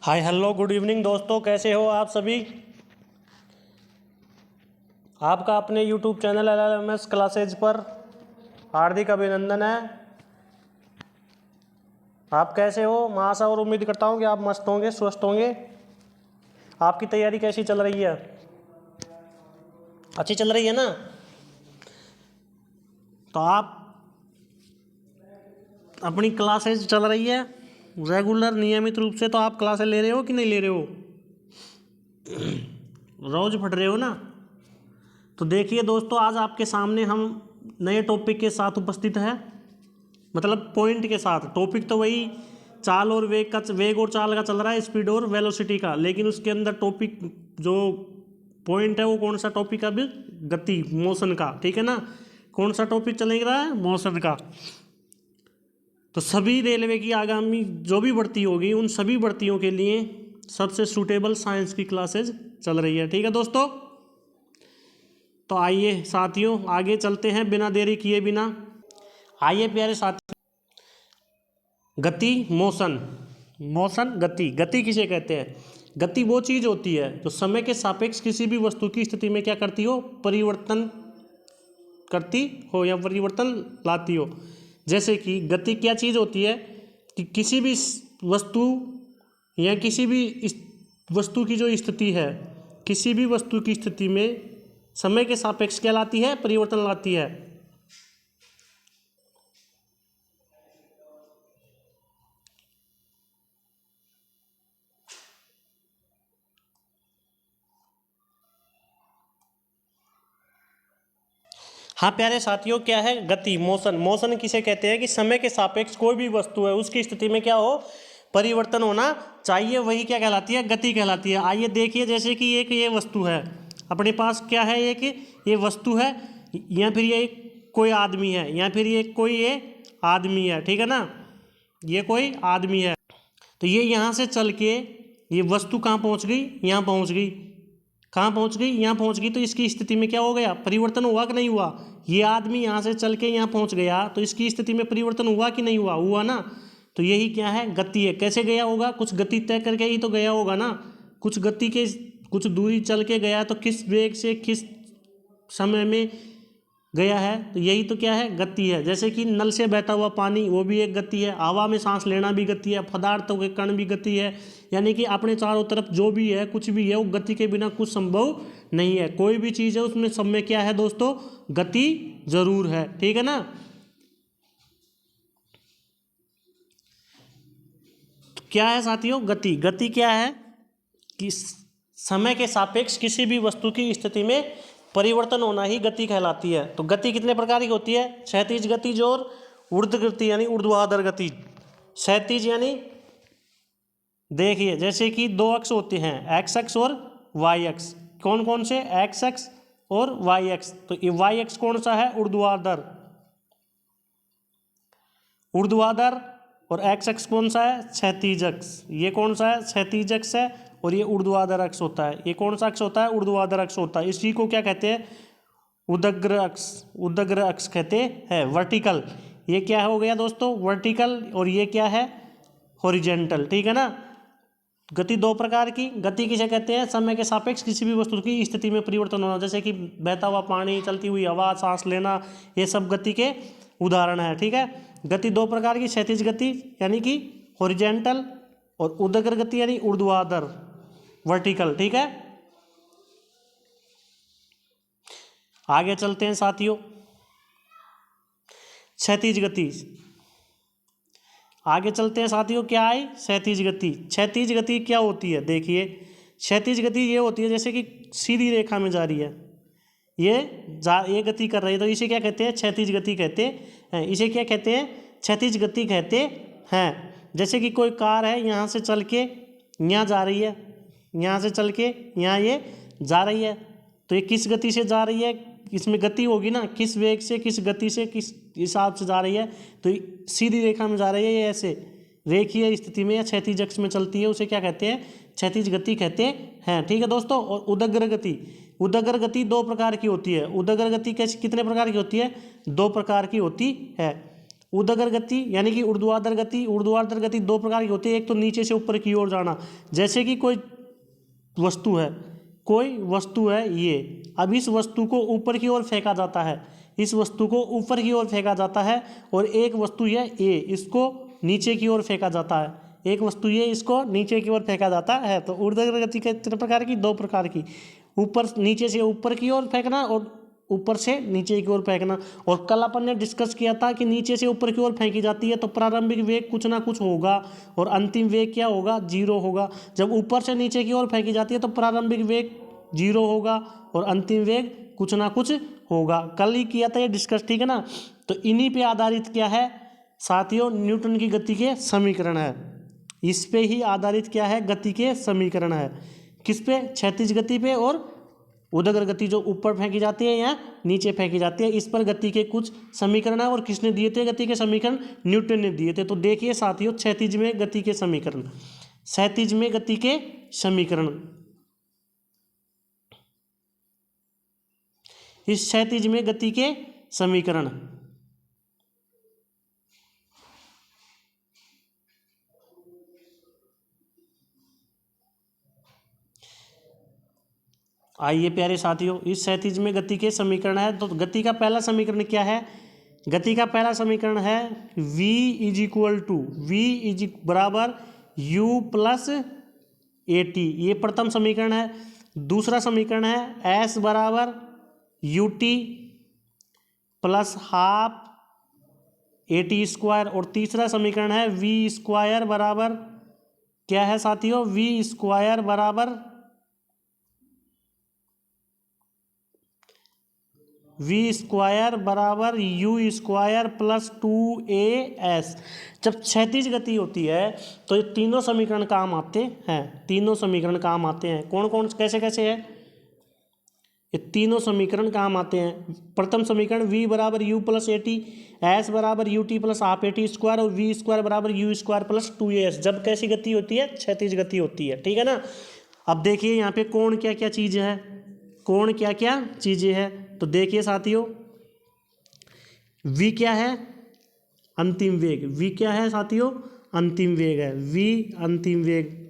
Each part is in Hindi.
हाय हेलो गुड इवनिंग दोस्तों, कैसे हो आप सभी। आपका अपने यूट्यूब चैनल LLMS क्लासेज पर हार्दिक अभिनंदन है। आप कैसे हो? मैं आशा और उम्मीद करता हूँ कि आप मस्त होंगे, स्वस्थ होंगे। आपकी तैयारी कैसी चल रही है? अच्छी चल रही है ना? तो आप अपनी क्लासेज चल रही है रेगुलर नियमित रूप से, तो आप क्लासेज ले रहे हो कि नहीं ले रहे हो? रोज पढ़ रहे हो ना? तो देखिए दोस्तों, आज आपके सामने हम नए टॉपिक के साथ उपस्थित हैं, मतलब पॉइंट के साथ। टॉपिक तो वही चाल और वेग और चाल का चल रहा है, स्पीड और वेलोसिटी का, लेकिन उसके अंदर टॉपिक जो पॉइंट है वो कौन सा टॉपिक है? अभी गति, मोशन का, ठीक है ना। कौन सा टॉपिक चलेगा? मोशन का। तो सभी रेलवे की आगामी जो भी भर्ती होगी, उन सभी भर्तियों के लिए सबसे सूटेबल साइंस की क्लासेज चल रही है, ठीक है दोस्तों। तो आइए साथियों, आगे चलते हैं बिना देरी किए बिना। आइए प्यारे साथी, गति, मोशन। मोशन, गति। गति किसे कहते हैं? गति वो चीज़ होती है जो समय के सापेक्ष किसी भी वस्तु की स्थिति में क्या करती हो? परिवर्तन करती हो या परिवर्तन लाती हो। जैसे कि गति क्या चीज़ होती है कि किसी भी वस्तु या किसी भी वस्तु की जो स्थिति है, किसी भी वस्तु की स्थिति में समय के सापेक्ष क्या लाती है? परिवर्तन लाती है। हाँ प्यारे साथियों, क्या है गति, मोशन। मोशन किसे कहते हैं कि समय के सापेक्ष कोई भी वस्तु है उसकी स्थिति में क्या हो? परिवर्तन होना चाहिए, वही क्या कहलाती है? गति कहलाती है। आइए देखिए, जैसे कि एक ये वस्तु है अपने पास, क्या है? एक ये वस्तु है, या फिर ये कोई आदमी है, या फिर ये कोई ये आदमी है, ठीक है ना। ये कोई आदमी है, तो ये यहाँ से चल के ये वस्तु कहाँ पहुँच गई? यहाँ पहुँच गई। कहाँ पहुँच गई? यहाँ पहुँच गई। तो इसकी स्थिति में क्या हो गया? परिवर्तन हुआ कि नहीं हुआ? ये आदमी यहाँ से चल के यहाँ पहुँच गया, तो इसकी स्थिति में परिवर्तन हुआ कि नहीं हुआ? हुआ ना। तो यही क्या है? गति है। कैसे गया होगा? कुछ गति तय करके ही तो गया होगा ना। कुछ गति के कुछ दूरी चल के गया, तो किस वेग से किस समय में गया है, तो यही तो क्या है? गति है। जैसे कि नल से बहता हुआ पानी, वो भी एक गति है। हवा में सांस लेना भी गति है। पदार्थों के कण भी गति है। यानी कि अपने चारों तरफ जो भी है, कुछ भी है, वो गति के बिना कुछ संभव नहीं है। कोई भी चीज़ है उसमें सब में क्या है दोस्तों? गति जरूर है, ठीक है ना। तो क्या है साथियों? गति। गति क्या है कि समय के सापेक्ष किसी भी वस्तु की स्थिति में परिवर्तन होना ही गति कहलाती है। तो गति कितने प्रकार की होती है? क्षैतिज गति और ऊर्ध्व गति यानी ऊर्ध्वाधर गति। क्षैतिज यानी देखिए, जैसे कि दो अक्ष होते हैं, एक्स अक्ष और वाई अक्ष। कौन कौन से? एक्स अक्ष और वाई अक्ष। तो ये वाई अक्ष कौन सा है? ऊर्ध्वाधर। ऊर्ध्वाधर। और एक्स अक्ष कौन सा है? क्षैतिज अक्ष। ये कौन सा है? क्षैतिज अक्ष है। और ये ऊर्ध्वाधर अक्ष होता है। ये कौन सा अक्ष होता है? ऊर्ध्वाधर अक्ष होता है। इसी को क्या कहते हैं? उदग्र अक्ष। उदग्र अक्ष कहते हैं। वर्टिकल, ये क्या हो गया दोस्तों? वर्टिकल। और ये क्या है? हॉरिजेंटल, ठीक है ना। गति दो प्रकार की। गति किसे कहते हैं? समय के सापेक्ष किसी भी वस्तु की स्थिति में परिवर्तन होना। जैसे कि बहता हुआ पानी, चलती हुई हवा, सांस लेना, ये सब गति के उदाहरण है, ठीक है। गति दो प्रकार की, क्षैतिज गति यानी कि हॉरिजेंटल, और उदग्र गति यानी ऊर्ध्वाधर, वर्टिकल, ठीक है। आगे चलते हैं साथियों। क्षैतिज गति। आगे चलते हैं साथियों, क्या आई? क्षैतिज गति। क्षैतिज गति क्या होती है? देखिए, क्षैतिज गति ये होती है जैसे कि सीधी रेखा में जा रही है, ये गति कर रही है, तो इसे क्या कहते हैं? क्षैतिज गति कहते हैं। इसे क्या कहते हैं? क्षैतिज गति कहते हैं। जैसे कि कोई कार है, यहाँ से चल के यहाँ जा रही है, यहाँ से चल के यहाँ ये जा रही है, तो ये किस गति से जा रही है? इसमें गति होगी ना, किस वेग से, किस गति से, किस हिसाब से जा रही है। तो सीधी रेखा में जा रही है, ये ऐसे रेखीय स्थिति में या क्षैतिज अक्ष में चलती है, उसे क्या कहते हैं? क्षैतिज गति कहते हैं, ठीक है दोस्तों। और उदग्र गति। उदग्र गति दो प्रकार की होती है। उदग्र गति कैसे, कितने प्रकार की होती है? दो प्रकार की होती है। उदगर गति यानी कि ऊर्ध्वाधर गति। ऊर्ध्वाधर गति दो प्रकार की होती है, एक तो नीचे से ऊपर की ओर जाना, जैसे कि कोई वस्तु है, कोई वस्तु है ये, अब इस वस्तु को ऊपर की ओर फेंका जाता है, इस वस्तु को ऊपर की ओर फेंका जाता है, और एक वस्तु ये ए, इसको नीचे की ओर फेंका जाता है, एक वस्तु ये, इसको नीचे की ओर फेंका जाता है। तो ऊर्ध्वाधर गति कितने प्रकार की? दो प्रकार की, ऊपर नीचे से ऊपर की ओर फेंकना और ऊपर से नीचे की ओर फेंकना। और कल अपन ने डिस्कस किया था कि नीचे से ऊपर की ओर फेंकी जाती है तो प्रारंभिक वेग कुछ ना कुछ होगा और अंतिम वेग क्या होगा? 0 होगा। जब ऊपर से नीचे की ओर फेंकी जाती है तो प्रारंभिक वेग 0 होगा और अंतिम वेग कुछ ना कुछ होगा। कल ही किया था ये डिस्कस, ठीक है ना। तो इन्हीं पे आधारित क्या है साथियों? न्यूटन की गति के समीकरण है। इस पे ही आधारित क्या है? गति के समीकरण है। किस पे? क्षैतिज गति पे और उदगर गति जो ऊपर फेंकी जाती है या नीचे फेंकी जाती है, इस पर गति के कुछ समीकरण है। और किसने दिए थे गति के समीकरण? न्यूटन ने दिए थे। तो देखिए साथियों, क्षैतिज में गति के समीकरण, क्षैतिज में गति के समीकरण, इस क्षैतिज में गति के समीकरण, आइए प्यारे साथियों, इस क्षैतिज में गति के समीकरण है। तो गति का पहला समीकरण क्या है? गति का पहला समीकरण है v is equal to v बराबर u प्लस ए टी, ये प्रथम समीकरण है। दूसरा समीकरण है s बराबर U T plus half A T square. और तीसरा समीकरण है v स्क्वायर बराबर क्या है साथियों? v स्क्वायर बराबर यू स्क्वायर प्लस 2as। जब क्षैतिज गति होती है तो ये तीनों समीकरण काम आते हैं, तीनों समीकरण काम आते हैं। कौन कौन कैसे कैसे है? ये तीनों समीकरण काम आते हैं। प्रथम समीकरण v बराबर u प्लस ए टी, एस बराबर U T plus half A T square और v स्क्वायर बराबर यू स्क्वायर प्लस 2as। जब कैसी गति होती है? क्षैतिज गति होती है, ठीक है ना। अब देखिए यहाँ पे कौन क्या क्या चीज़ है, कौन क्या क्या चीज़ें हैं। तो देखिए साथियों, v क्या है? अंतिम वेग। v क्या है साथियों? अंतिम वेग है। v अंतिम वेग।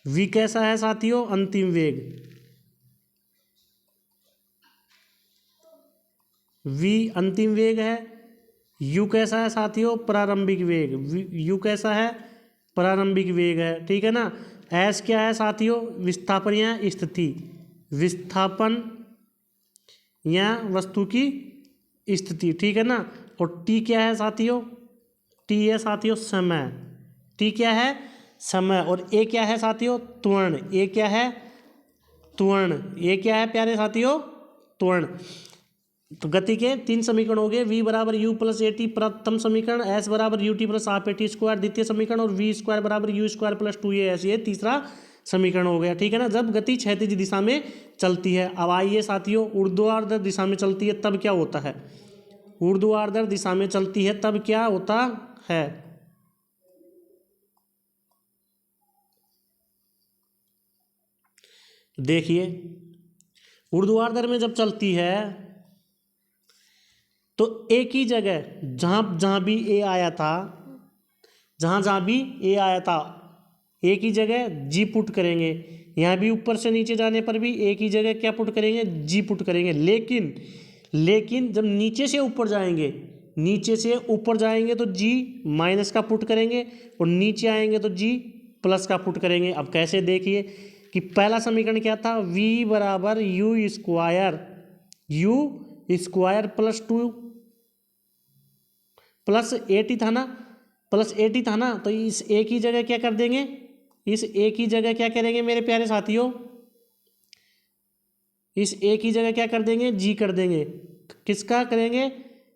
v कैसा है साथियों? अंतिम वेग। v अंतिम वेग है। u कैसा है साथियों? प्रारंभिक वेग। u कैसा है? प्रारंभिक वेग है, ठीक है ना। s क्या है साथियों? विस्थापन या स्थिति, विस्थापन या वस्तु की स्थिति, ठीक है ना। और t क्या है साथियों? t है साथियों समय, t क्या है? समय। और a क्या है साथियों? त्वरण। a क्या है? त्वरण। a क्या है प्यारे साथियों? त्वरण। तो गति के तीन समीकरण हो गए, v बराबर u प्लस ए टी प्रथम समीकरण, s बराबर U T plus half A T square द्वितीय समीकरण, और v स्क्वायर बराबर यू स्क्वायर प्लस 2as ये तीसरा समीकरण हो गया, ठीक है ना। जब गति क्षैतिज दिशा में चलती है। अब आइए साथियों, ऊर्ध्वाधर दिशा में चलती है तब क्या होता है? ऊर्ध्वाधर दिशा में चलती है तब क्या होता है? देखिए, ऊर्ध्वाधर में जब चलती है तो एक ही जगह जहाँ भी ए आया था, जहाँ भी ए आया था, एक ही जगह जी पुट करेंगे। यहाँ भी ऊपर से नीचे जाने पर भी एक ही जगह क्या पुट करेंगे? जी पुट करेंगे। लेकिन जब नीचे से ऊपर जाएंगे, नीचे से ऊपर जाएंगे तो जी माइनस का पुट करेंगे और नीचे आएंगे तो जी प्लस का पुट करेंगे। अब कैसे? देखिए कि पहला समीकरण क्या था? v बराबर you square plus 2 plus A T था ना, प्लस ए टी था ना। तो इस एक ही जगह क्या कर देंगे? इस एक ही जगह क्या करेंगे मेरे प्यारे साथियों? इस एक ही जगह क्या कर देंगे? जी कर देंगे। किसका करेंगे?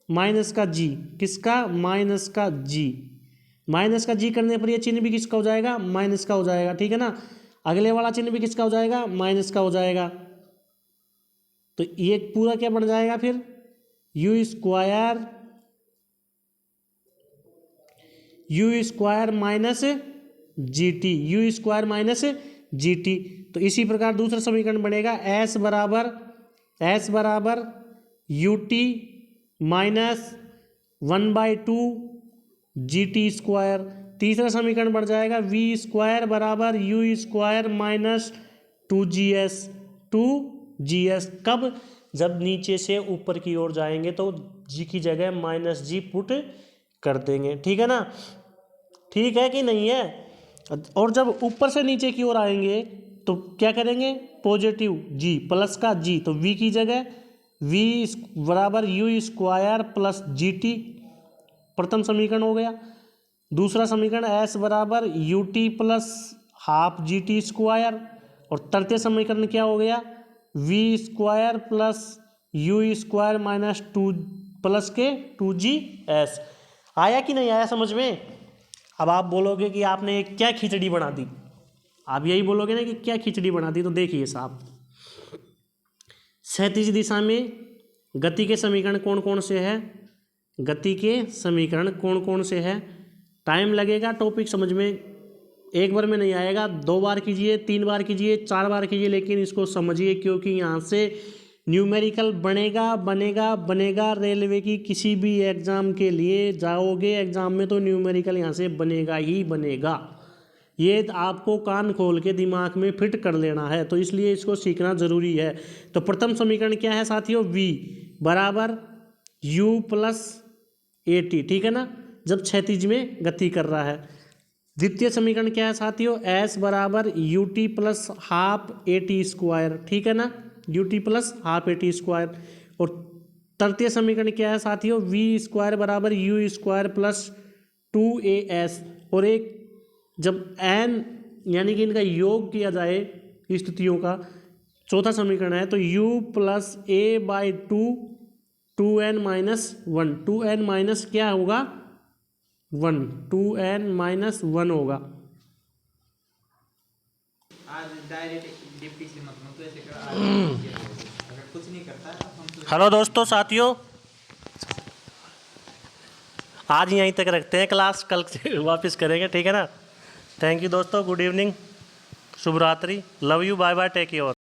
माइनस का जी। किसका? माइनस का जी। माइनस का जी करने पर ये चिन्ह भी किसका हो जाएगा? माइनस का हो जाएगा, ठीक है ना। अगले वाला चिन्ह भी किसका हो जाएगा? माइनस का हो जाएगा। तो ये पूरा क्या बन जाएगा फिर? You square minus G T, you square minus G T. तो इसी प्रकार दूसरा समीकरण बनेगा, एस बराबर यू टी माइनस 1/2 जी टी स्क्वायर। तीसरा समीकरण बढ़ जाएगा वी स्क्वायर बराबर यू स्क्वायर माइनस 2GS। कब? जब नीचे से ऊपर की ओर जाएंगे तो जी की जगह माइनस जी पुट कर देंगे, ठीक है ना। ठीक है कि नहीं है? और जब ऊपर से नीचे की ओर आएंगे तो क्या करेंगे? पॉजिटिव जी प्लस का जी, तो वी की जगह वी बराबर you square plus g t, प्रथम समीकरण हो गया। दूसरा समीकरण एस बराबर U T plus half g t square, और तृतीय समीकरण क्या हो गया? V square plus u square minus 2 plus के 2GS। आया कि नहीं आया समझ में? अब आप बोलोगे कि आपने क्या खिचड़ी बना दी, आप यही बोलोगे ना कि क्या खिचड़ी बना दी। तो देखिए साहब, क्षैतिज दिशा में गति के समीकरण कौन कौन से है? गति के समीकरण कौन कौन से है? टाइम लगेगा, टॉपिक समझ में एक बार में नहीं आएगा, 2 बार कीजिए, 3 बार कीजिए, 4 बार कीजिए, लेकिन इसको समझिए, क्योंकि यहाँ से न्यूमेरिकल बनेगा बनेगा बनेगा। रेलवे की किसी भी एग्ज़ाम के लिए जाओगे एग्ज़ाम में तो न्यूमेरिकल यहाँ से बनेगा ही बनेगा। ये आपको कान खोल के दिमाग में फिट कर लेना है, तो इसलिए इसको सीखना ज़रूरी है। तो प्रथम समीकरण क्या है साथियों? v बराबर u प्लस ए टी, ठीक है ना, जब क्षैतिज में गति कर रहा है। द्वितीय समीकरण क्या है साथियों? s बराबर U T plus half A T square, ठीक है ना, U T plus half A T square. और तृतीय समीकरण क्या है साथियों? v स्क्वायर बराबर यू स्क्वायर प्लस 2as। और एक जब n यानी कि इनका योग किया जाए स्थितियों का, चौथा समीकरण है, तो u plus a/2 2n minus 1, 2n minus क्या होगा? 1, 2n माइनस 1 होगा। आज डायरेक्ट डिप्टी से मतलब तो ऐसे कर, अगर कुछ नहीं करता है हम तो। हेलो दोस्तों साथियों, आज यहीं तक रखते हैं क्लास, कल से वापस करेंगे, ठीक है ना। थैंक यू दोस्तों, गुड इवनिंग, शुभ रात्रि, love you, bye bye, take care.